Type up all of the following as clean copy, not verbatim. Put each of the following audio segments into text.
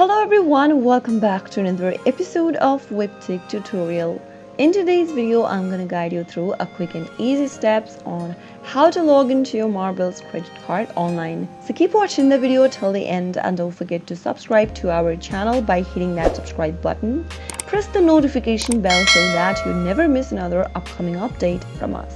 Hello everyone, welcome back to another episode of Webtech Tutorial. In today's video, I'm going to guide you through a quick and easy steps on how to log into your Marbles credit card online. So keep watching the video till the end and don't forget to subscribe to our channel by hitting that subscribe button. Press the notification bell so that you never miss another upcoming update from us.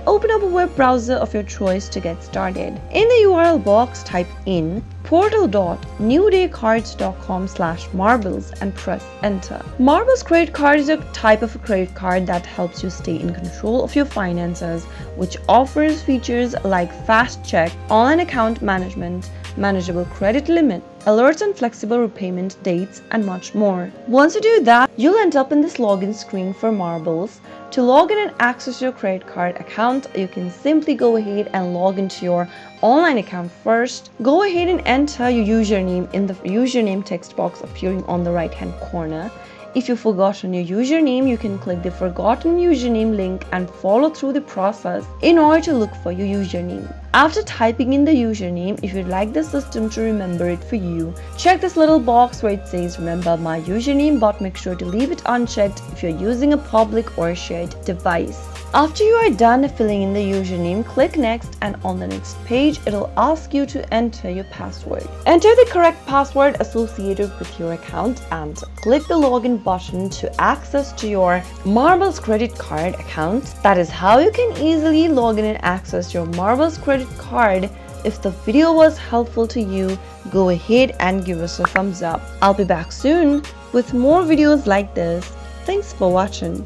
Open up a web browser of your choice to get started. In the URL box, type in portal.newdaycards.com/marbles and press enter. Marbles credit card is a type of a credit card that helps you stay in control of your finances, which offers features like fast check, online account management, manageable credit limit, alerts and flexible repayment dates, and much more. Once you do that, you'll end up in this login screen for Marbles. To log in and access your credit card account, you can simply go ahead and log into your online account first. Go ahead and enter your username in the username text box appearing on the right hand corner. If you've forgotten your username, you can click the forgotten username link and follow through the process in order to look for your username. After typing in the username, if you'd like the system to remember it for you, check this little box where it says remember my username, but make sure to leave it unchecked if you're using a public or shared device. After you are done filling in the username, click next, and on the next page it'll ask you to enter your password. Enter the correct password associated with your account and click the login button to access to your Marbles credit card account. That is how you can easily log in and access your Marbles credit card. If the video was helpful to you, go ahead and give us a thumbs up. I'll be back soon with more videos like this. Thanks for watching.